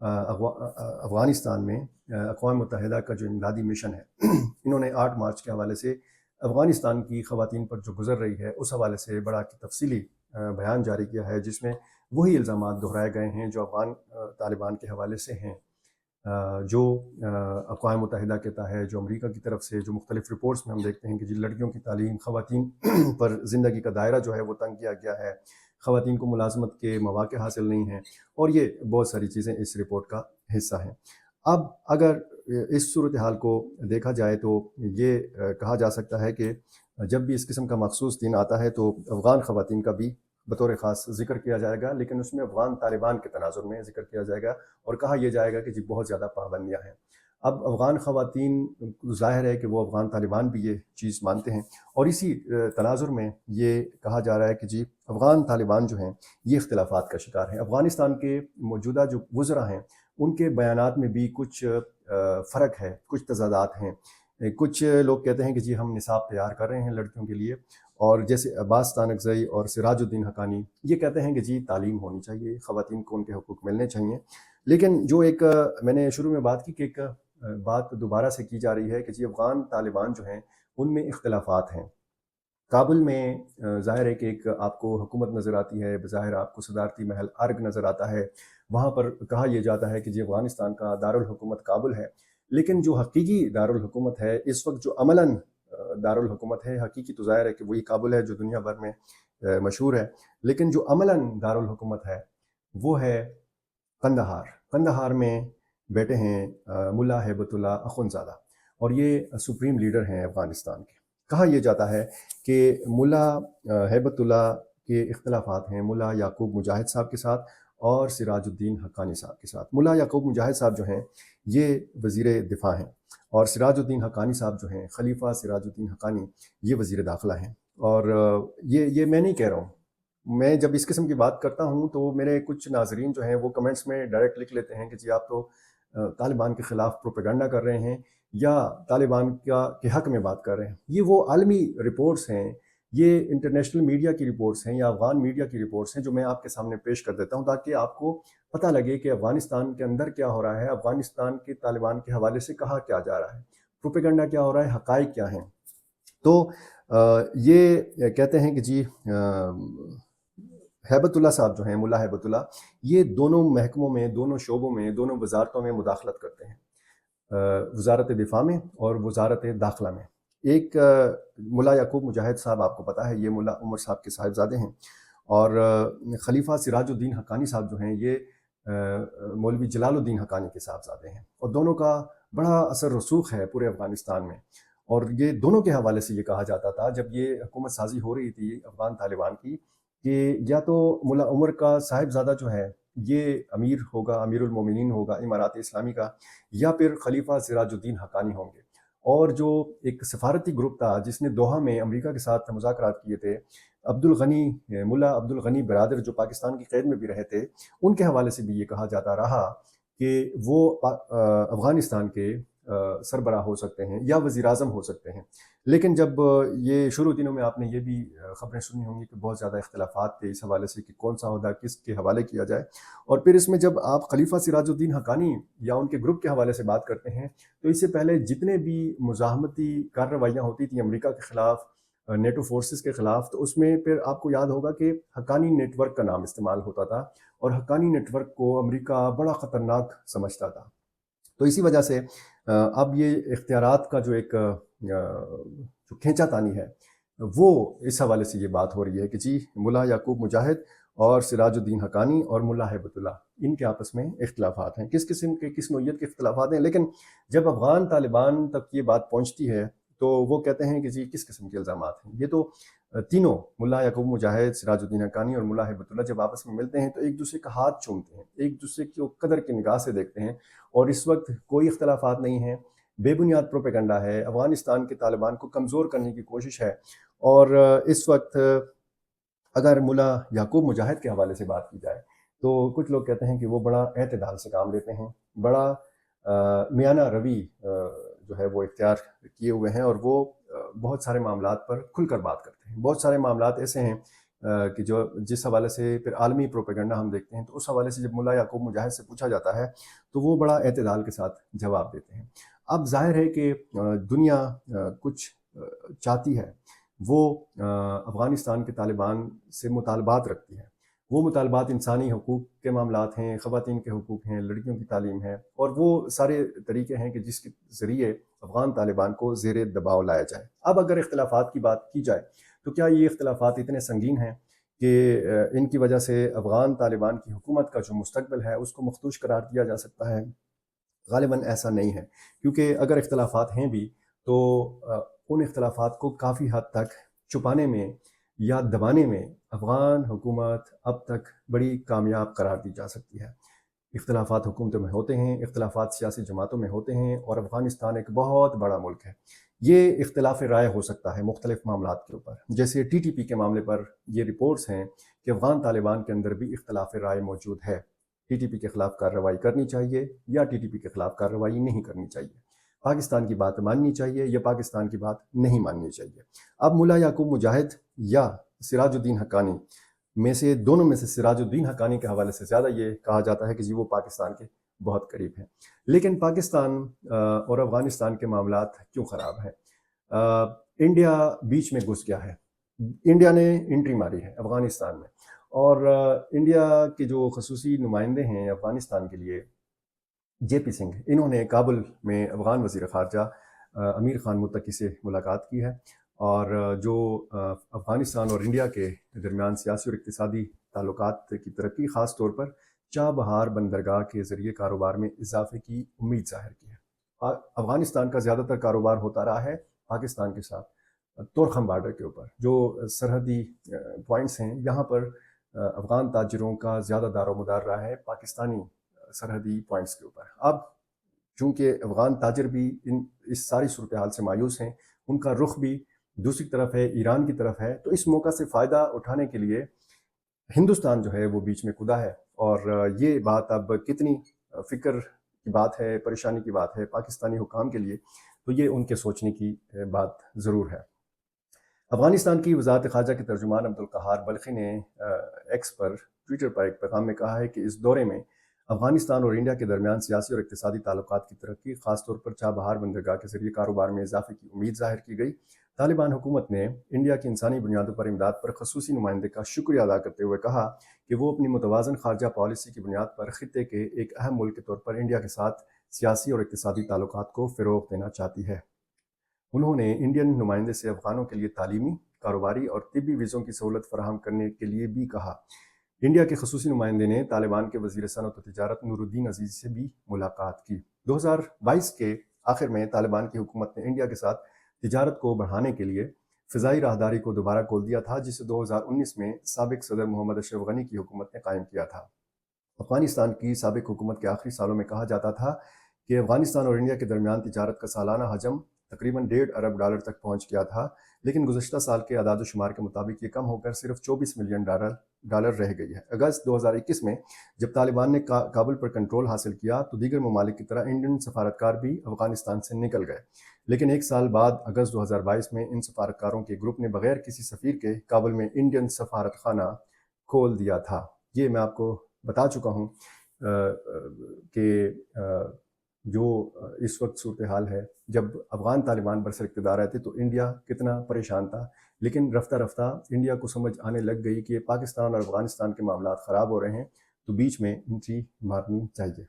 افغانستان میں اقوام متحدہ کا جو امدادی مشن ہے انہوں نے 8 مارچ کے حوالے سے افغانستان کی خواتین پر جو گزر رہی ہے اس حوالے سے بڑا تفصیلی بیان جاری کیا ہے، جس میں وہی الزامات دہرائے گئے ہیں جو افغان طالبان کے حوالے سے ہیں، جو اقوام متحدہ کہتا ہے، جو امریکہ کی طرف سے جو مختلف رپورٹس میں ہم دیکھتے ہیں کہ لڑکیوں کی تعلیم، خواتین پر زندگی کا دائرہ جو ہے وہ تنگ کیا گیا ہے، خواتین کو ملازمت کے مواقع حاصل نہیں ہیں، اور یہ بہت ساری چیزیں اس رپورٹ کا حصہ ہیں۔ اب اگر اس صورتحال کو دیکھا جائے تو یہ کہا جا سکتا ہے کہ جب بھی اس قسم کا مخصوص دن آتا ہے تو افغان خواتین کا بھی بطور خاص ذکر کیا جائے گا، لیکن اس میں افغان طالبان کے تناظر میں ذکر کیا جائے گا اور کہا یہ جائے گا کہ جی بہت زیادہ پابندیاں ہیں۔ اب افغان خواتین، ظاہر ہے کہ وہ افغان طالبان بھی یہ چیز مانتے ہیں، اور اسی تناظر میں یہ کہا جا رہا ہے کہ جی افغان طالبان جو ہیں یہ اختلافات کا شکار ہیں۔ افغانستان کے موجودہ جو وزراء ہیں ان کے بیانات میں بھی کچھ فرق ہے، کچھ تضادات ہیں۔ کچھ لوگ کہتے ہیں کہ جی ہم نصاب تیار کر رہے ہیں لڑکیوں کے لیے، اور جیسے عباس تانکزئی اور سراج الدین حقانی یہ کہتے ہیں کہ جی تعلیم ہونی چاہیے، خواتین کو ان کے حقوق ملنے چاہیے۔ لیکن جو ایک میں نے شروع میں بات کی کہ ایک بات دوبارہ سے کی جا رہی ہے کہ جی افغان طالبان جو ہیں ان میں اختلافات ہیں۔ کابل میں ظاہر ہے کہ ایک آپ کو حکومت نظر آتی ہے، بظاہر آپ کو صدارتی محل ارگ نظر آتا ہے، وہاں پر کہا یہ جاتا ہے کہ جی افغانستان کا دارالحکومت کابل ہے، لیکن جو حقیقی دارالحکومت ہے اس وقت، جو عملاً دارالحکومت ہے، حقیقی تو ظاہر ہے کہ وہی کابل ہے جو دنیا بھر میں مشہور ہے، لیکن جو عملاً دارالحکومت ہے وہ ہے قندھار میں بیٹے ہیں ملا ہیبت اللہ اخونزادہ، اور یہ سپریم لیڈر ہیں افغانستان کے۔ کہا یہ جاتا ہے کہ ملا ہیبت اللہ کے اختلافات ہیں ملا یعقوب مجاہد صاحب کے ساتھ اور سراج الدین حقانی صاحب کے ساتھ۔ ملا یعقوب مجاہد صاحب جو ہیں یہ وزیر دفاع ہیں، اور سراج الدین حقانی صاحب جو ہیں، خلیفہ سراج الدین حقانی، یہ وزیر داخلہ ہیں۔ اور یہ میں نہیں کہہ رہا ہوں، میں جب اس قسم کی بات کرتا ہوں تو میرے کچھ ناظرین جو ہیں وہ کمنٹس میں ڈائریکٹ لکھ لیتے ہیں کہ جی آپ تو طالبان کے خلاف پروپیگنڈا کر رہے ہیں یا طالبان کے حق میں بات کر رہے ہیں۔ یہ وہ عالمی رپورٹس ہیں، یہ انٹرنیشنل میڈیا کی رپورٹس ہیں یا افغان میڈیا کی رپورٹس ہیں جو میں آپ کے سامنے پیش کر دیتا ہوں تاکہ آپ کو پتہ لگے کہ افغانستان کے اندر کیا ہو رہا ہے، افغانستان کے طالبان کے حوالے سے کہا کیا جا رہا ہے، پروپیگنڈا کیا ہو رہا ہے، حقائق کیا ہیں۔ تو یہ کہتے ہیں کہ جی ہیبت اللہ صاحب جو ہیں، ملا ہیبت اللہ، یہ دونوں محکموں میں، دونوں شعبوں میں، دونوں وزارتوں میں مداخلت کرتے ہیں، وزارت دفاع میں اور وزارت داخلہ میں۔ ایک ملا یعقوب مجاہد صاحب آپ کو پتہ ہے یہ ملا عمر صاحب کے صاحبزادے ہیں، اور خلیفہ سراج الدین حقانی صاحب جو ہیں یہ مولوی جلال الدین حقانی کے صاحبزادے ہیں، اور دونوں کا بڑا اثر رسوخ ہے پورے افغانستان میں۔ اور یہ دونوں کے حوالے سے یہ کہا جاتا تھا جب یہ حکومت سازی ہو رہی تھی افغان طالبان کی کہ یا تو ملا عمر کا صاحبزادہ جو ہے یہ امیر ہوگا، امیر المومنین ہوگا امارات اسلامی کا، یا پھر خلیفہ سراج الدین حقانی ہوں گے۔ اور جو ایک سفارتی گروپ تھا جس نے دوحہ میں امریکہ کے ساتھ مذاکرات کیے تھے، ملا عبد الغنی برادر جو پاکستان کی قید میں بھی رہے تھے، ان کے حوالے سے بھی یہ کہا جاتا رہا کہ وہ افغانستان کے سربراہ ہو سکتے ہیں یا وزیر اعظم ہو سکتے ہیں۔ لیکن جب یہ شروع دنوں میں آپ نے یہ بھی خبریں سنی ہوں گی کہ بہت زیادہ اختلافات تھے اس حوالے سے کہ کون سا عہدہ کس کے حوالے کیا جائے، اور پھر اس میں جب آپ خلیفہ سراج الدین حقانی یا ان کے گروپ کے حوالے سے بات کرتے ہیں تو اس سے پہلے جتنے بھی مزاحمتی کارروائیاں ہوتی تھیں امریکہ کے خلاف، نیٹو فورسز کے خلاف، تو اس میں پھر آپ کو یاد ہوگا کہ حقانی نیٹ ورک کا نام استعمال ہوتا تھا، اور حقانی نیٹ ورک کو امریکہ بڑا خطرناک سمجھتا تھا۔ تو اسی وجہ سے اب یہ اختیارات کا جو ایک جو کھینچا تانی ہے وہ اس حوالے سے یہ بات ہو رہی ہے کہ جی ملا یعقوب مجاہد اور سراج الدین حقانی اور ملا ہیبت اللہ ان کے آپس میں اختلافات ہیں، کس قسم کے، کس نوعیت کے اختلافات ہیں۔ لیکن جب افغان طالبان تک یہ بات پہنچتی ہے تو وہ کہتے ہیں کہ جی کس قسم کے الزامات ہیں۔ یہ تو تینوں ملا یعقوب مجاہد، سراج الدین حقانی اور ملا ہیبت اللہ جب آپس میں ملتے ہیں تو ایک دوسرے کا ہاتھ چومتے ہیں، ایک دوسرے کی قدر کی نگاہ سے دیکھتے ہیں، اور اس وقت کوئی اختلافات نہیں ہیں، بے بنیاد پروپیگنڈا ہے، افغانستان کے طالبان کو کمزور کرنے کی کوشش ہے۔ اور اس وقت اگر ملا یعقوب مجاہد کے حوالے سے بات کی جائے تو کچھ لوگ کہتے ہیں کہ وہ بڑا اعتدال سے کام لیتے ہیں، بڑا میانہ روی جو ہے وہ اختیار کیے ہوئے ہیں، اور وہ بہت سارے معاملات پر کھل کر بات کرتے ہیں۔ بہت سارے معاملات ایسے ہیں کہ جو جس حوالے سے پھر عالمی پروپیگنڈا ہم دیکھتے ہیں، تو اس حوالے سے جب ملا یعقوب مجاہد سے پوچھا جاتا ہے تو وہ بڑا اعتدال کے ساتھ جواب دیتے ہیں۔ اب ظاہر ہے کہ دنیا کچھ چاہتی ہے، وہ افغانستان کے طالبان سے مطالبات رکھتی ہے۔ وہ مطالبات انسانی حقوق کے معاملات ہیں، خواتین کے حقوق ہیں، لڑکیوں کی تعلیم ہے، اور وہ سارے طریقے ہیں کہ جس کے ذریعے افغان طالبان کو زیر دباؤ لایا جائے۔ اب اگر اختلافات کی بات کی جائے تو کیا یہ اختلافات اتنے سنگین ہیں کہ ان کی وجہ سے افغان طالبان کی حکومت کا جو مستقبل ہے اس کو مخدوش قرار دیا جا سکتا ہے؟ غالباً ایسا نہیں ہے، کیونکہ اگر اختلافات ہیں بھی تو ان اختلافات کو کافی حد تک چھپانے میں یا دبانے میں افغان حکومت اب تک بڑی کامیاب قرار دی جا سکتی ہے۔ اختلافات حکومتوں میں ہوتے ہیں، اختلافات سیاسی جماعتوں میں ہوتے ہیں، اور افغانستان ایک بہت بڑا ملک ہے۔ یہ اختلاف رائے ہو سکتا ہے مختلف معاملات کے اوپر، جیسے ٹی ٹی پی کے معاملے پر یہ رپورٹس ہیں کہ افغان طالبان کے اندر بھی اختلاف رائے موجود ہے، ٹی ٹی پی کے خلاف کارروائی کرنی چاہیے یا ٹی ٹی پی کے خلاف کارروائی نہیں کرنی چاہیے، پاکستان کی بات ماننی چاہیے یا پاکستان کی بات نہیں ماننی چاہیے۔ اب ملا یعقوب مجاہد یا سراج الدین حقانی میں سے دونوں میں سے سراج الدین حقانی کے حوالے سے زیادہ یہ کہا جاتا ہے کہ جی وہ پاکستان کے بہت قریب ہیں۔ لیکن پاکستان اور افغانستان کے معاملات کیوں خراب ہیں؟ انڈیا بیچ میں گھس گیا ہے، انڈیا نے انٹری ماری ہے افغانستان میں، اور انڈیا کے جو خصوصی نمائندے ہیں افغانستان کے لیے، جے پی سنگھ، انہوں نے کابل میں افغان وزیر خارجہ امیر خان متقی سے ملاقات کی ہے، اور جو افغانستان اور انڈیا کے درمیان سیاسی اور اقتصادی تعلقات کی ترقی، خاص طور پر چابہار بندرگاہ کے ذریعے کاروبار میں اضافے کی امید ظاہر کی ہے۔ افغانستان کا زیادہ تر کاروبار ہوتا رہا ہے پاکستان کے ساتھ تورخم بارڈر کے اوپر، جو سرحدی پوائنٹس ہیں، یہاں پر افغان تاجروں کا زیادہ دار و مدار رہا ہے پاکستانی سرحدی پوائنٹس کے اوپر۔ اب چونکہ افغان تاجر بھی اس ساری صورتحال سے مایوس ہیں، ان کا رخ بھی دوسری طرف ہے، ایران کی طرف ہے، تو اس موقع سے فائدہ اٹھانے کے لیے ہندوستان جو ہے وہ بیچ میں کدا ہے، اور یہ بات اب کتنی فکر کی بات ہے، پریشانی کی بات ہے پاکستانی حکام کے لیے، تو یہ ان کے سوچنے کی بات ضرور ہے۔ افغانستان کی وزارت خارجہ کے ترجمان عبدالقہار بلخی نے ایکس پر، ٹویٹر پر ایک پیغام میں کہا ہے کہ اس دورے میں افغانستان اور انڈیا کے درمیان سیاسی اور اقتصادی تعلقات کی ترقی، خاص طور پر چابہار بندرگاہ کے ذریعے کاروبار میں اضافے کی امید ظاہر کی گئی۔ طالبان حکومت نے انڈیا کی انسانی بنیادوں پر امداد پر خصوصی نمائندے کا شکریہ ادا کرتے ہوئے کہا کہ وہ اپنی متوازن خارجہ پالیسی کی بنیاد پر خطے کے ایک اہم ملک کے طور پر انڈیا کے ساتھ سیاسی اور اقتصادی تعلقات کو فروغ دینا چاہتی ہے۔ انہوں نے انڈین نمائندے سے افغانوں کے لیے تعلیمی، کاروباری اور طبی ویزوں کی سہولت فراہم کرنے کے لیے بھی کہا۔ انڈیا کے خصوصی نمائندے نے طالبان کے وزیر صنعت و تجارت نور الدین عزیز سے بھی ملاقات کی۔ 2022 کے آخر میں طالبان کی حکومت نے انڈیا کے ساتھ تجارت کو بڑھانے کے لیے فضائی راہداری کو دوبارہ کھول دیا تھا، جسے 2019 میں سابق صدر محمد اشرف غنی کی حکومت نے قائم کیا تھا۔ افغانستان کی سابق حکومت کے آخری سالوں میں کہا جاتا تھا کہ افغانستان اور انڈیا کے درمیان تجارت کا سالانہ حجم تقریباً $1.5 ارب تک پہنچ گیا تھا، لیکن گزشتہ سال کے اعداد و شمار کے مطابق یہ کم ہو کر صرف $24 ملین رہ گئی ہے۔ اگست 2021 میں جب طالبان نے کابل پر کنٹرول حاصل کیا تو دیگر ممالک کی طرح انڈین سفارتکار بھی افغانستان سے نکل گئے، لیکن ایک سال بعد اگست 2022 میں ان سفارتکاروں کے گروپ نے بغیر کسی سفیر کے کابل میں انڈین سفارت خانہ کھول دیا تھا۔ یہ میں آپ کو بتا چکا ہوں کہ جو اس وقت صورتحال ہے، جب افغان طالبان برسر اقتدار آئے تھے تو انڈیا کتنا پریشان تھا، لیکن رفتہ رفتہ انڈیا کو سمجھ آنے لگ گئی کہ پاکستان اور افغانستان کے معاملات خراب ہو رہے ہیں تو بیچ میں انٹری مارنی چاہیے۔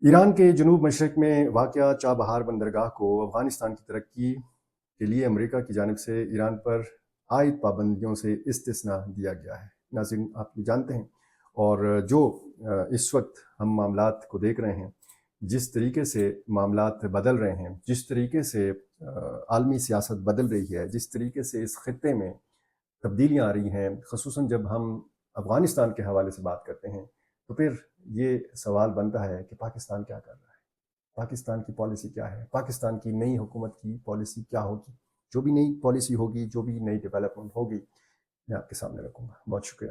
ایران کے جنوب مشرق میں واقع چابہار بندرگاہ کو افغانستان کی ترقی کے لیے امریکہ کی جانب سے ایران پر عائد پابندیوں سے استثناء دیا گیا ہے۔ ناظرین، آپ یہ جانتے ہیں، اور جو اس وقت ہم معاملات کو دیکھ رہے ہیں، جس طریقے سے معاملات بدل رہے ہیں، جس طریقے سے عالمی سیاست بدل رہی ہے، جس طریقے سے اس خطے میں تبدیلیاں آ رہی ہیں، خصوصاً جب ہم افغانستان کے حوالے سے بات کرتے ہیں، تو پھر یہ سوال بنتا ہے کہ پاکستان کیا کر رہا ہے، پاکستان کی پالیسی کیا ہے، پاکستان کی نئی حکومت کی پالیسی کیا ہوگی۔ جو بھی نئی پالیسی ہوگی، جو بھی نئی ڈیولپمنٹ ہوگی، میں آپ کے سامنے رکھوں گا۔ بہت شکریہ۔